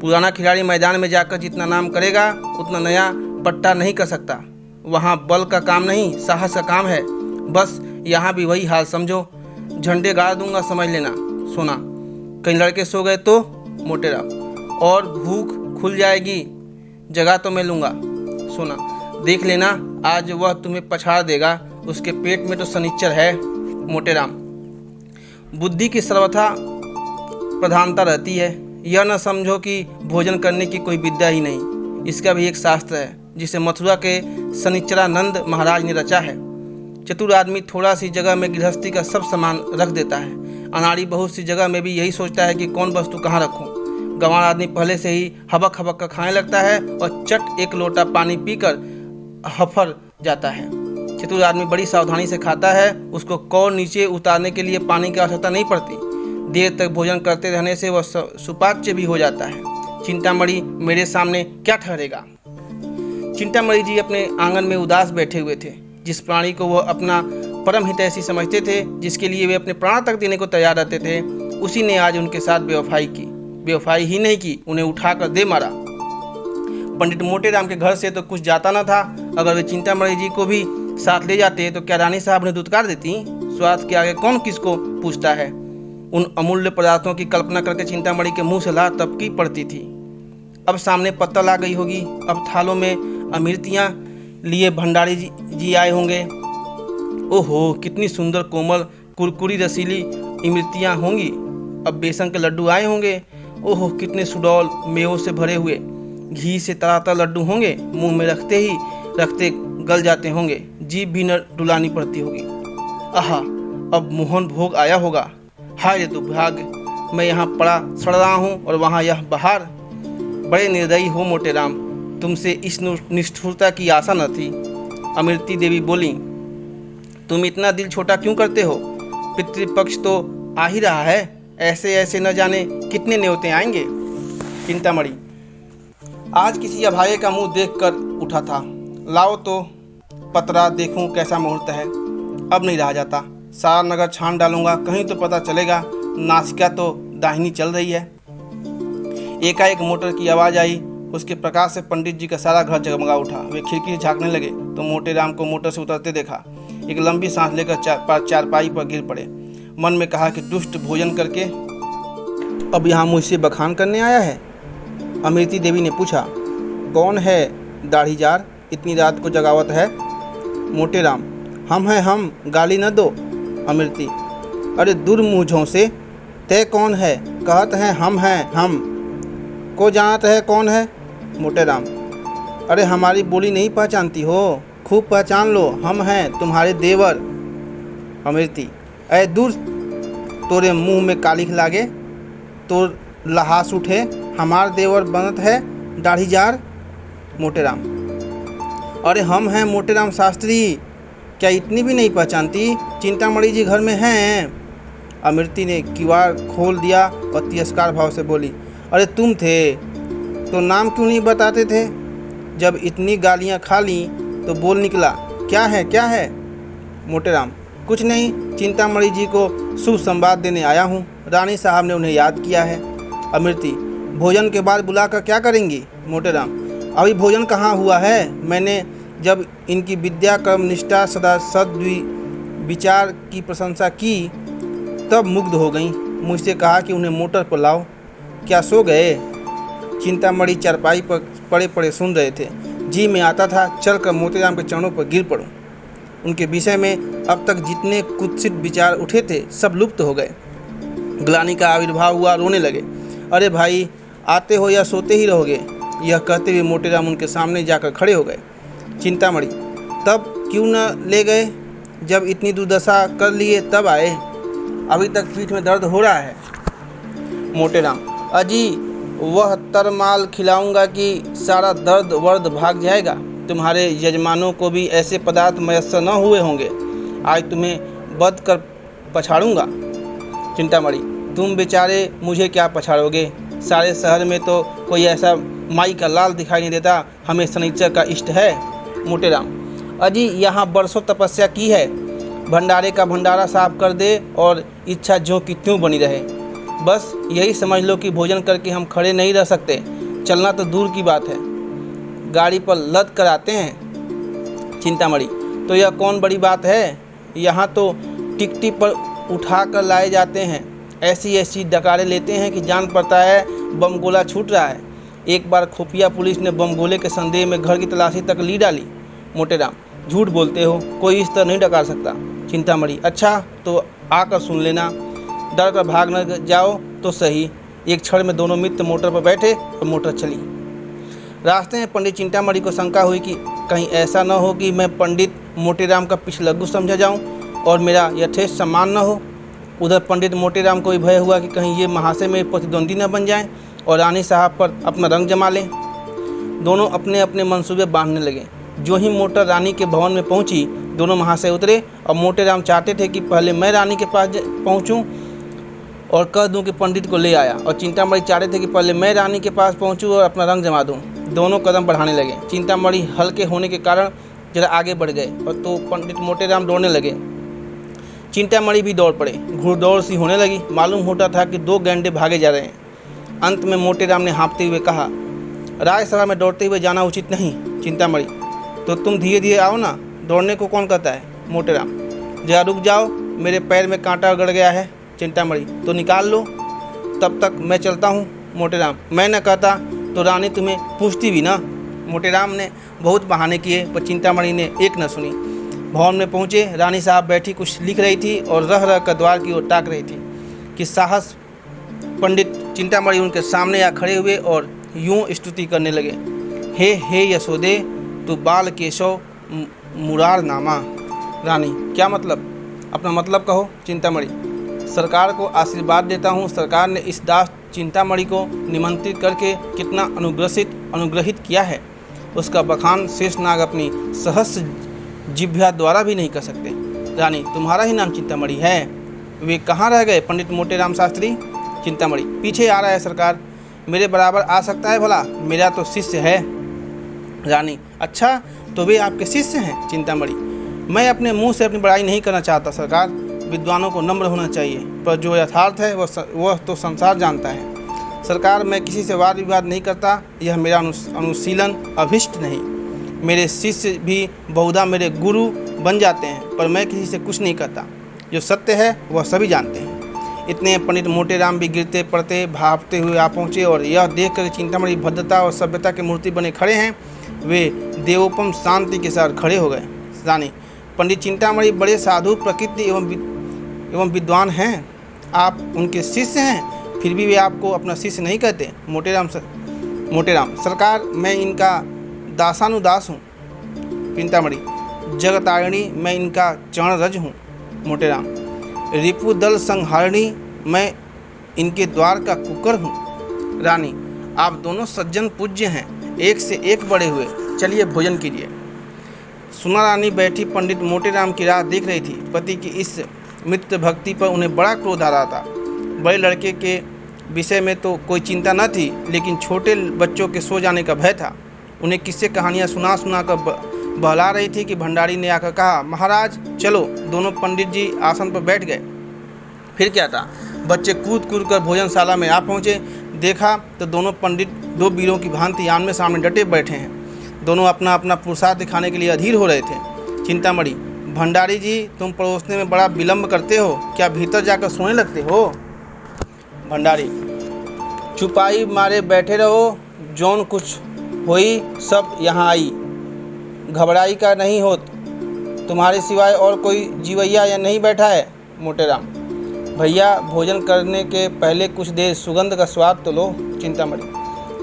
पुराना खिलाड़ी मैदान में जाकर जितना नाम करेगा उतना नया पट्टा नहीं कर सकता। वहाँ बल का काम नहीं, साहस का काम है। बस यहाँ भी वही हाल समझो। झंडे गाड़ दूंगा, समझ लेना। सोना, कहीं लड़के सो गए तो? मोटेराम, और भूख खुल जाएगी। जगह तो मैं लूँगा। सोना, देख लेना, आज वह तुम्हें पछाड़ देगा। उसके पेट में तो शनिचर है। मोटे राम, बुद्धि की सर्वथा प्रधानता रहती है। यह न समझो कि भोजन करने की कोई विद्या ही नहीं, इसका भी एक शास्त्र है जिसे मथुरा के शनिचरानंद महाराज ने रचा है। चतुर आदमी थोड़ा सी जगह में गृहस्थी का सब सामान रख देता है। अनाड़ी बहुत सी जगह में भी यही सोचता है कि कौन वस्तु कहाँ रखूं। गंवार आदमी पहले से ही हबक हबक का खाने लगता है और चट एक लोटा पानी पीकर हफर जाता है। चतुर आदमी बड़ी सावधानी से खाता है, उसको कौर नीचे उतारने के लिए पानी की आवश्यकता नहीं पड़ती। देर तक भोजन करते रहने से वह सुपाच्य भी हो जाता है। चिंतामणि मेरे सामने क्या ठहरेगा। चिंतामणि जी अपने आंगन में उदास बैठे हुए थे। जिस प्राणी को वह अपना परम हितैषी समझते थे, जिसके लिए वे अपने प्राण तक देने को तैयार रहते थे, उसी ने आज उनके साथ बेवफाई की। बेवफाई ही नहीं की, उन्हें उठाकर दे मारा। पंडित मोटे राम के घर से तो कुछ जाता न था। अगर वे चिंतामणि जी को भी साथ ले जाते तो क्या रानी साहब ने दुत्कार देती। स्वार्थ के आगे कौन किसको पूछता है। उन अमूल्य पदार्थों की कल्पना करके चिंतामणि के मुंह से लार टपकी पड़ती थी। अब सामने पत्तल आ गई होगी। अब थालों में अमृतियाँ लिए भंडारी जी आए होंगे। ओहो, कितनी सुंदर कोमल कुरकुरी रसीली इमृतियाँ होंगी। अब बेसन के लड्डू आए होंगे। ओहो, कितने सुडौल मेवों से भरे हुए घी से तरातर लड्डू होंगे। मुंह में रखते गल जाते होंगे। जीभ भी न डुलानी पड़ती होगी। आहा, अब मोहन भोग आया होगा। हाय रे दुर्भाग्य, मैं यहाँ पड़ा सड़ रहा हूँ और वहाँ यह बाहर। बड़े निर्दयी हो मोटे राम, तुमसे इस निष्ठुरता की आशा न थी। अमृति देवी बोली, तुम इतना दिल छोटा क्यों करते हो। पितृपक्ष तो आ ही रहा है। ऐसे ऐसे न जाने कितने न्योते आएंगे। चिंतामणि, आज किसी अभागे का मुंह देखकर उठा था। लाओ तो पतरा देखूं कैसा मुहूर्त है। अब नहीं रहा जाता। सारा नगर छान डालूंगा, कहीं तो पता चलेगा। नासिका तो दाहिनी चल रही है। एकाएक मोटर की आवाज़ आई। उसके प्रकाश से पंडित जी का सारा घर जगमगा उठा। वे खिड़की से झांकने लगे तो मोटे राम को मोटर से उतरते देखा। एक लंबी सांस लेकर चारपाई पर गिर पड़े। मन में कहा कि दुष्ट भोजन करके अब यहाँ मुझसे बखान करने आया है। अमृति देवी ने पूछा, कौन है दाढ़ीजार, इतनी रात को जगावत है। मोटे राम, हम हैं हम, गाली न दो। अमृति, अरे दुर्मुँहों से, तय कौन है। कहत हैं हम हैं हम, को जानत है कौन है। मोटे राम, अरे हमारी बोली नहीं पहचानती हो, खूब पहचान लो, हम हैं तुम्हारे देवर। अमृति, अरे दूर, तोरे मुंह में कालिख लागे, तो लहास उठे, हमार देवर बनत है दाढ़ीजार। मोटे राम, अरे हम हैं मोटे राम शास्त्री, क्या इतनी भी नहीं पहचानती। चिंतामणि जी घर में हैं। अमृति ने किवाड़ खोल दिया और तिरस्कार भाव से बोली, अरे तुम थे तो नाम क्यों नहीं बताते थे। जब इतनी गालियां खा ली तो बोल निकला, क्या है क्या है। मोटे राम, कुछ नहीं, चिंतामणि जी को शुभ संवाद देने आया हूँ। रानी साहब ने उन्हें याद किया है। अमृति, भोजन के बाद बुलाकर क्या करेंगी। मोटे राम, अभी भोजन कहाँ हुआ है। मैंने जब इनकी विद्या कर्म निष्ठा सदा विचार की प्रशंसा की तब मुग्ध हो गई। मुझसे कहा कि उन्हें मोटर पर लाओ। क्या सो गए। चिंतामणि चारपाई पर पड़े पड़े सुन रहे थे। जी में आता था चलकर मोतीराम के चरणों पर गिर पड़ूं। उनके विषय में अब तक जितने कुत्सित विचार उठे थे सब लुप्त हो गए। ग्लानि का आविर्भाव हुआ, रोने लगे। अरे भाई, आते हो या सोते ही रहोगे। यह कहते हुए मोतीराम उनके सामने जाकर खड़े हो गए। चिंतामणि, तब क्यों न ले गए। जब इतनी दुर्दशा कर लिए तब आए। अभी तक पीठ में दर्द हो रहा है। मोटे राम, अजी वह तरमाल खिलाऊंगा कि सारा दर्द वर्द भाग जाएगा। तुम्हारे यजमानों को भी ऐसे पदार्थ मयस्सर न हुए होंगे। आज तुम्हें बद कर पछाड़ूंगा। चिंतामणि, तुम बेचारे मुझे क्या पछाड़ोगे। सारे शहर में तो कोई ऐसा माई का लाल दिखाई नहीं देता। हमें शनिचर का इष्ट है। मोटे राम, अजी यहाँ बरसों तपस्या की है। भंडारे का भंडारा साफ कर दे और इच्छा ज्यों की त्यों बनी रहे। बस यही समझ लो कि भोजन करके हम खड़े नहीं रह सकते। चलना तो दूर की बात है, गाड़ी पर लद कर आते हैं। चिंतामणि, तो यह कौन बड़ी बात है। यहाँ तो टिकटी पर उठा कर लाए जाते हैं। ऐसी ऐसी डकारें लेते हैं कि जान पड़ता है बम गोला छूट रहा है। एक बार खुफिया पुलिस ने बम गोले के संदेह में घर की तलाशी तक ली डाली। मोटेराम, झूठ बोलते हो, कोई इस तरह नहीं डकार सकता। चिंतामणि, अच्छा तो आकर सुन लेना, डर कर भाग न जाओ तो सही। एक क्षण में दोनों मित्र मोटर पर बैठे और मोटर चली। रास्ते में पंडित चिंतामणि को शंका हुई कि कहीं ऐसा न हो कि मैं पंडित मोटेराम का पिछलग्गू समझा जाऊं और मेरा यथेष्ट सम्मान न हो। उधर पंडित मोटेराम को भी भय हुआ कि कहीं ये महाशय में प्रतिद्वंदी न बन जाएं और रानी साहब पर अपना रंग जमा लें। दोनों अपने अपने मंसूबे बांधने लगे। जो ही मोटर रानी के भवन में पहुंची, दोनों महाशय उतरे और मोटेराम चाहते थे कि पहले मैं रानी के पास पहुंचूं और कह दूं कि पंडित को ले आया, और चिंतामणि चाहते थे कि पहले मैं रानी के पास पहुंचूं और अपना रंग जमा दूं। दोनों कदम बढ़ाने लगे। चिंतामणि हल्के होने के कारण जरा आगे बढ़ गए और तो पंडित मोटेराम दौड़ने लगे। चिंतामणि भी दौड़ पड़े। घुड़दौड़ सी होने लगी। मालूम होता था कि दो गैंडे भागे जा रहे हैं। अंत में मोटेराम ने हाँफते हुए कहा, राजसभा में दौड़ते हुए जाना उचित नहीं। चिंतामणि, तो तुम धीरे धीरे आओ ना, दौड़ने को कौन कहता है। मोटेराम, जरा रुक जाओ, मेरे पैर में कांटा गड़ गया है। चिंतामणि, तो निकाल लो, तब तक मैं चलता हूँ। मोटेराम, मैं न कहता तो रानी तुम्हें पूछती भी ना। मोटेराम ने बहुत बहाने किए पर चिंतामणि ने एक न सुनी। भवन में पहुँचे। रानी साहब बैठी कुछ लिख रही थी और रह रह कर द्वार की ओर ताक रही थी कि साहस पंडित चिंतामणि उनके सामने आ खड़े हुए और यूं स्तुति करने लगे, हे यशोदे, तू बाल केशव मुरार नामा। रानी, क्या मतलब? अपना मतलब कहो। चिंतामणि, सरकार को आशीर्वाद देता हूँ। सरकार ने इस दास चिंतामणि को निमंत्रित करके कितना अनुग्रहित किया है, उसका बखान शेषनाग अपनी सहस्र जिह्वा द्वारा भी नहीं कर सकते। रानी, तुम्हारा ही नाम चिंतामणि है? वे कहाँ रह गए पंडित मोटेराम शास्त्री? चिंतामणि, पीछे आ रहा है सरकार। मेरे बराबर आ सकता है भला? मेरा तो शिष्य है। रानी, अच्छा तो वे आपके शिष्य हैं? चिंतामणि, मैं अपने मुंह से अपनी बड़ाई नहीं करना चाहता सरकार। विद्वानों को नम्र होना चाहिए, पर जो यथार्थ है वह तो संसार जानता है। सरकार, मैं किसी से वाद विवाद नहीं करता, यह मेरा अनुशीलन अभिष्ट नहीं। मेरे शिष्य भी बहुधा मेरे गुरु बन जाते हैं, पर मैं किसी से कुछ नहीं करता। जो सत्य है वह सभी जानते हैं। इतने पंडित मोटेराम भी गिरते पड़ते भापते हुए आ पहुँचे और यह देख कर चिंतामणि भद्रता और सभ्यता के मूर्ति बने खड़े हैं, वे देवोपम शांति के साथ खड़े हो गए। रानी, पंडित चिंतामणि बड़े साधु प्रकृति एवं विद्वान हैं। आप उनके शिष्य हैं, फिर भी वे आपको अपना शिष्य नहीं कहते। मोटेराम, सरकार, मैं इनका दासानुदास हूँ। चिंतामणि, जगतारिणी, मैं इनका चरण रज हूँ। मोटेराम, रिपुदल संहारिणी, मैं इनके द्वार का कुकर हूँ। रानी, आप दोनों सज्जन पूज्य हैं, एक से एक बड़े हुए, चलिए भोजन कीजिए। सुना रानी बैठी पंडित मोटेराम की राह देख रही थी। पति की इस मित्र भक्ति पर उन्हें बड़ा क्रोध आ रहा था। बड़े लड़के के विषय में तो कोई चिंता न थी, लेकिन छोटे बच्चों के सो जाने का भय था। उन्हें किस्से कहानियाँ सुना कर बहला रही थी कि भंडारी ने आकर कहा, महाराज चलो। दोनों पंडित जी आसन पर बैठ गए। फिर क्या था, बच्चे कूद कूद कर भोजनशाला में आ पहुँचे। देखा तो दोनों पंडित दो वीरों की भांति आमने सामने डटे बैठे हैं। दोनों अपना अपना पुरुषार्थ दिखाने के लिए अधीर हो रहे थे। चिंतामणि, भंडारी जी, तुम परोसने में बड़ा विलम्ब करते हो, क्या भीतर जाकर सोने लगते हो? भंडारी, चुपाई मारे बैठे रहो, जौन कुछ होई सब यहाँ आई, घबराई का नहीं होत। तुम्हारे सिवाय और कोई जीवैया या नहीं बैठा है? मोटेराम, भैया भोजन करने के पहले कुछ देर सुगंध का स्वाद तो लो। चिंतामणि,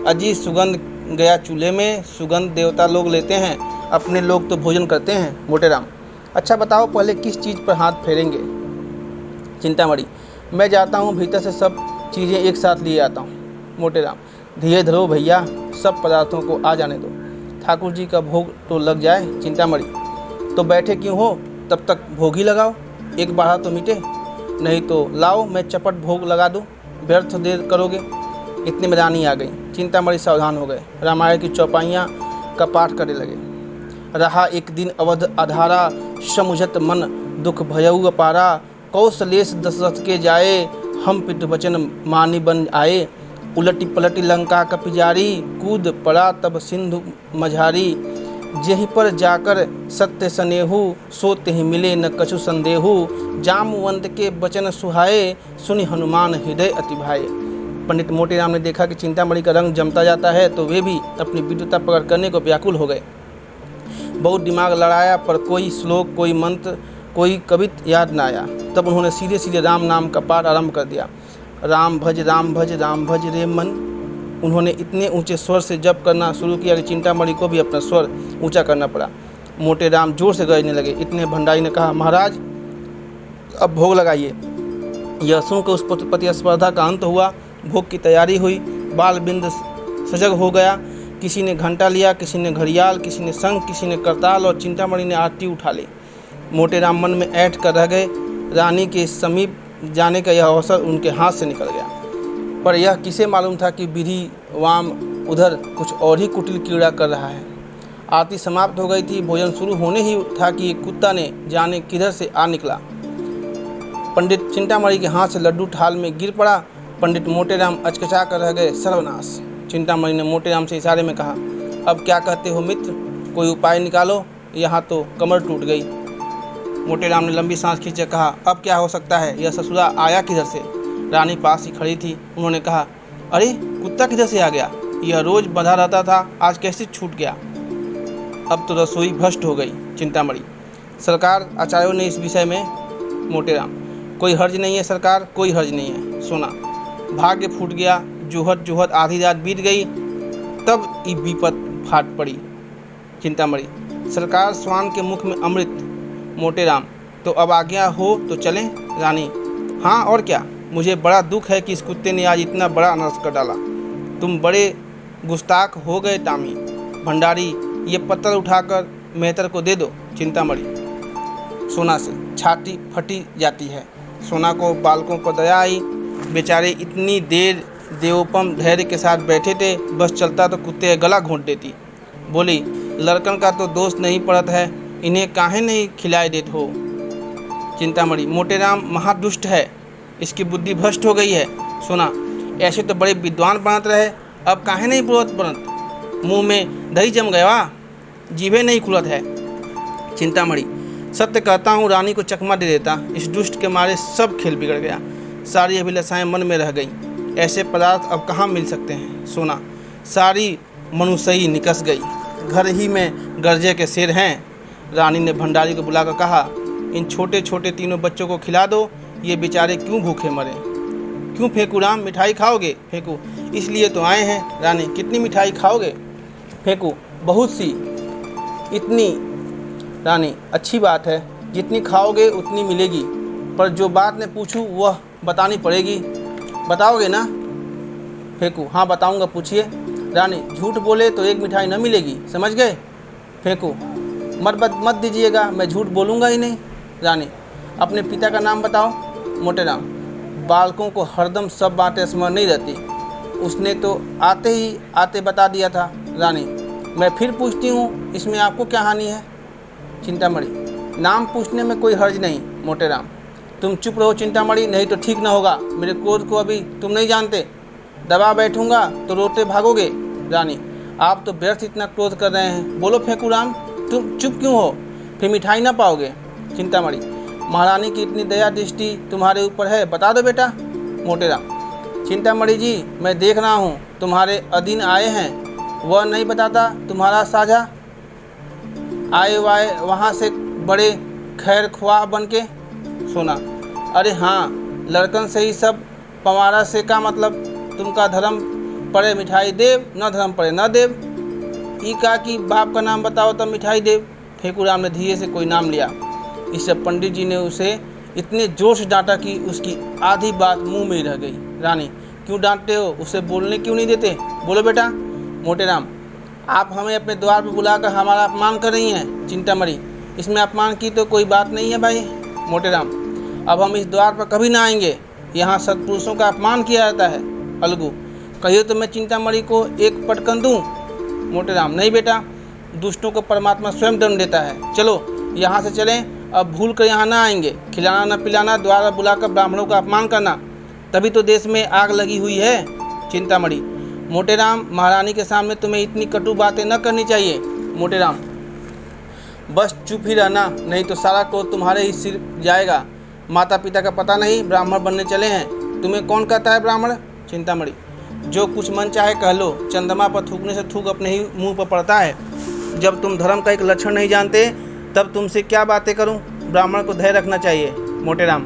अजी सुगंध गया चूल्हे में, सुगंध देवता लोग लेते हैं, अपने लोग तो भोजन करते हैं। मोटेराम, अच्छा बताओ पहले किस चीज़ पर हाथ फेरेंगे? चिंतामणि, मैं जाता हूँ, भीतर से सब चीज़ें एक साथ लिए आता हूँ। मोटेराम, धीरे धरो भैया, सब पदार्थों को आ जाने दो, ठाकुर जी का भोग तो लग जाए। चिंतामणि, तो बैठे क्यों हो, तब तक भोग ही लगाओ, एक बाढ़ा तो मिटे। नहीं तो लाओ मैं चपट भोग लगा दूँ, व्यर्थ देर करोगे। इतने में रानी आ गई। चिंतामणि सावधान हो गए, रामायण की चौपाइयाँ का पाठ करने लगे। रहा एक दिन अवध आधारा, समुझत मन दुख भयउ अपारा, कौशलेश दशरथ के जाए, हम पितृ वचन मानी बन आए। उलटी पलटी लंका का पिजारी, कूद पड़ा तब सिंधु मझारी। जेहि पर जाकर सत्य सनेहु, सोते ही मिले न कछु संदेहु। जामवंत के वचन सुहाए, सुनि हनुमान हृदय अति भाए। पंडित मोटेराम ने देखा कि चिंतामणि का रंग जमता जाता है तो वे भी अपनी विद्वता प्रकट करने को व्याकुल हो गए। बहुत दिमाग लड़ाया पर कोई श्लोक, कोई मंत्र, कोई कविता याद न आया। तब उन्होंने सीधे सीधे राम नाम का पाठ आरंभ कर दिया। राम भज राम भज राम भज रे मन। उन्होंने इतने ऊंचे स्वर से जप करना शुरू किया कि चिंतामणि को भी अपना स्वर ऊंचा करना पड़ा। मोटेराम जोर से गरजने लगे। इतने भंडारी ने कहा, महाराज अब भोग लगाइए। यह सुनकर उस प्रतिस्पर्धा का अंत हुआ। भोग की तैयारी हुई। बाल बिंद सजग हो गया। किसी ने घंटा लिया, किसी ने घड़ियाल, किसी ने शंख, किसी ने करताल और चिंतामणि ने आरती उठा ली। मोटेराम मन में ऐंठ कर रह गए। रानी के समीप जाने का यह अवसर उनके हाथ से निकल गया। पर यह किसे मालूम था कि विधि वाम उधर कुछ और ही कुटिल कीड़ा कर रहा है। आरती समाप्त हो गई थी। भोजन शुरू होने ही था कि एक कुत्ता ने जाने किधर से आ निकला। पंडित चिंतामणि के हाथ से लड्डू थाल में गिर पड़ा। पंडित मोटेराम अचकचा कर रह गए। सर्वनाश! चिंतामणि ने मोटेराम से इशारे में कहा, अब क्या कहते हो मित्र, कोई उपाय निकालो, यहाँ तो कमर टूट गई। मोटेराम ने लंबी सांस खींचे कहा, अब क्या हो सकता है, यह ससुरा आया किधर से? रानी पास ही खड़ी थी। उन्होंने कहा, अरे कुत्ता किधर से आ गया? यह रोज बंधा रहता था, आज कैसे छूट गया? अब तो रसोई भ्रष्ट हो गई। चिंतामणि, सरकार, आचार्यों ने इस विषय में। मोटेराम, कोई हर्ज नहीं है सरकार, कोई हर्ज नहीं है। सोना, भाग्य फूट गया। जोहत जोहत आधी रात बीत गई, तब ये विपत फाट पड़ी। चिंतामणि, सरकार, स्वान के मुख में अमृत। मोटेराम, तो अब आज्ञा हो तो चलें? रानी, हाँ और क्या। मुझे बड़ा दुख है कि इस कुत्ते ने आज इतना बड़ा अनर्थ कर डाला। तुम बड़े गुस्ताख हो गए टामी। भंडारी, ये पत्थर उठाकर मेहतर को दे दो। चिंतामणि, सोना से छाती फटी जाती है। सोना को बालकों पर दया आई। बेचारे इतनी देर देवोपम धैर्य के साथ बैठे थे, बस चलता तो कुत्ते गला घोंट देती। बोली, लड़कन का तो दोष नहीं पड़त है, इन्हें काहे नहीं खिलाए देते हो? चिंतामणि, मोटेराम महादुष्ट है, इसकी बुद्धि भ्रष्ट हो गई है। सोना, ऐसे तो बड़े विद्वान बनत रहे, अब काहे नहीं बनत? मुंह में दही जम गया, जीभे नहीं खुलत है। चिंतामणि, सत्य कहता हूँ, रानी को चकमा दे देता। इस दुष्ट के मारे सब खेल बिगड़ गया। सारी अभिलाषाएं मन में रह गई। ऐसे पदार्थ अब कहाँ मिल सकते हैं? सोना, सारी मनुष्यी निकस गई। घर ही में गर्जे के शेर हैं। रानी ने भंडारी को बुलाकर कहा, इन छोटे छोटे तीनों बच्चों को खिला दो, ये बेचारे क्यों भूखे मरे? क्यों फेंकू राम, मिठाई खाओगे? फेंकू, इसलिए तो आए हैं। रानी, कितनी मिठाई खाओगे? फेंकू, बहुत सी। इतनी? रानी, अच्छी बात है, जितनी खाओगे उतनी मिलेगी, पर जो बात मैं पूछूं वह बतानी पड़ेगी। बताओगे ना? फेंकू, हाँ बताऊंगा, पूछिए। रानी, झूठ बोले तो एक मिठाई न मिलेगी, समझ गए? फेंकू, मत दीजिएगा, मैं झूठ बोलूँगा ही नहीं। रानी, अपने पिता का नाम बताओ। मोटेराम, बालकों को हरदम सब बातें स्मरण नहीं रहती, उसने तो आते बता दिया था। रानी, मैं फिर पूछती हूँ, इसमें आपको क्या हानि है? चिंतामणि, नाम पूछने में कोई हर्ज नहीं। मोटेराम, तुम चुप रहो चिंतामणि, नहीं तो ठीक न होगा। मेरे क्रोध को अभी तुम नहीं जानते, दबा बैठूंगा तो रोते भागोगे। रानी, आप तो व्यर्थ इतना क्रोध कर रहे हैं। बोलो फेंकूराम, तुम चुप क्यों हो? फिर मिठाई ना पाओगे। चिंतामणि, महारानी की इतनी दया दृष्टि तुम्हारे ऊपर है, बता दो बेटा। मोटेराम, चिंतामणि जी, मैं देख रहा हूँ तुम्हारे अधीन आए हैं, वह नहीं बताता तुम्हारा साझा आए वाए वहाँ से बड़े खैर ख्वाह बन के। सोना, अरे हाँ, लड़कन से ही सब पवारा से का मतलब? तुमका धर्म पड़े मिठाई देव, न धर्म पड़े न देव। ई का कि बाप का नाम बताओ तब मिठाई देव। फेंकूराम ने धीरे से कोई नाम लिया। इससे पंडित जी ने उसे इतने जोर से डांटा कि उसकी आधी बात मुंह में ही रह गई। रानी, क्यों डांटते हो? उसे बोलने क्यों नहीं देते? बोलो बेटा। मोटेराम, आप हमें अपने द्वार पर बुलाकर हमारा अपमान कर रही हैं। चिंतामणि, इसमें अपमान की तो कोई बात नहीं है भाई। मोटेराम, अब हम इस द्वार पर कभी ना आएंगे, यहाँ सत्पुरुषों का अपमान किया जाता है। अलगू, कहिए तो मैं चिंतामणि को एक पटकन दूँ। मोटेराम, नहीं बेटा, दुष्टों को परमात्मा स्वयं दंड देता है। चलो यहाँ से चलें, अब भूल कर यहाँ ना आएंगे। खिलाना न पिलाना, द्वार पर बुलाकर ब्राह्मणों का अपमान करना, तभी तो देश में आग लगी हुई है। चिंतामणि, मोटेराम, महारानी के सामने तुम्हें इतनी कटु बातें न करनी चाहिए। मोटेराम, बस चुप ही रहना, नहीं तो सारा क्रोध तुम्हारे ही सिर जाएगा। माता पिता का पता नहीं, ब्राह्मण बनने चले हैं। तुम्हें कौन कहता है ब्राह्मण? चिंतामणि, जो कुछ मन चाहे कह लो, चंद्रमा पर थूकने से थूक अपने ही मुंह पर पड़ता है। जब तुम धर्म का एक लक्षण नहीं जानते तब तुमसे क्या बातें करूं? ब्राह्मण को धैर्य रखना चाहिए। मोटेराम,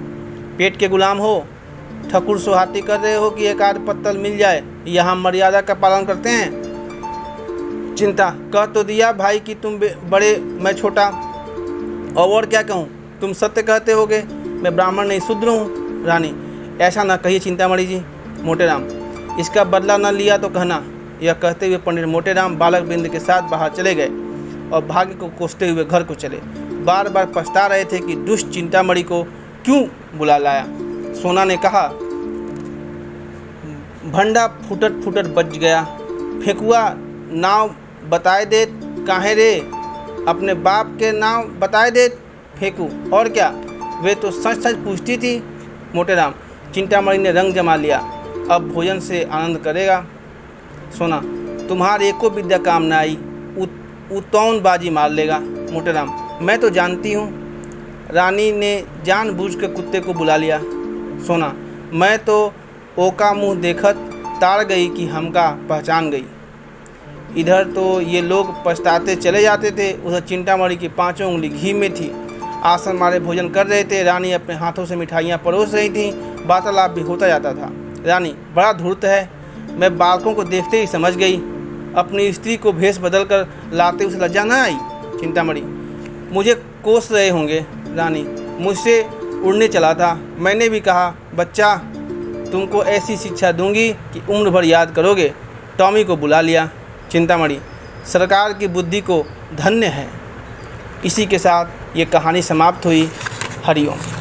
पेट के गुलाम हो, ठकुर सुहाती कर रहे हो कि एक आध पत्तल मिल जाए, यहाँ मर्यादा का पालन करते हैं। चिंता, कह तो दिया भाई कि तुम बड़े मैं छोटा, और क्या कहूँ, तुम सत्य कहते होगे, मैं ब्राह्मण नहीं शूद्र हूँ। रानी, ऐसा ना कहिए चिंतामणि जी। मोटेराम, इसका बदला न लिया तो कहना। यह कहते हुए पंडित मोटेराम बालक बिंद के साथ बाहर चले गए और भाग्य को कोसते हुए घर को चले। बार बार पछता रहे थे कि दुष्ट चिंतामणि को क्यों बुला लाया। सोना ने कहा, भंडा फुटट फुटट बच गया, फेंकुआ नाव बताए दे काहे रे, अपने बाप के नाम बताए दे फेंकू, और क्या, वे तो सच सच पूछती थी। मोटेराम, चिंतामणि ने रंग जमा लिया, अब भोजन से आनंद करेगा। सोना, तुम्हारी एको विद्या काम न आई, उतौन बाजी मार लेगा। मोटेराम, मैं तो जानती हूँ। रानी ने जानबूझकर कुत्ते को बुला लिया। सोना, मैं तो ओका मुँह देखत ताड़ गई कि हमका पहचान गई। इधर तो ये लोग पछताते चले जाते थे, उधर चिंतामणि की 5 उंगली घी में थी। आसन मारे भोजन कर रहे थे। रानी अपने हाथों से मिठाइयाँ परोस रही थी। वार्तालाप भी होता जाता था। रानी, बड़ा धूर्त है, मैं बालकों को देखते ही समझ गई। अपनी स्त्री को भेष बदल कर लाते उसे लज्जा न आई। चिंतामणि, मुझे कोस रहे होंगे। रानी, मुझसे उड़ने चला था, मैंने भी कहा बच्चा तुमको ऐसी शिक्षा दूंगी कि उम्र भर याद करोगे। टॉमी को बुला लिया। चिंतामणि, सरकार की बुद्धि को धन्य है। इसी के साथ ये कहानी समाप्त हुई। हरिओम।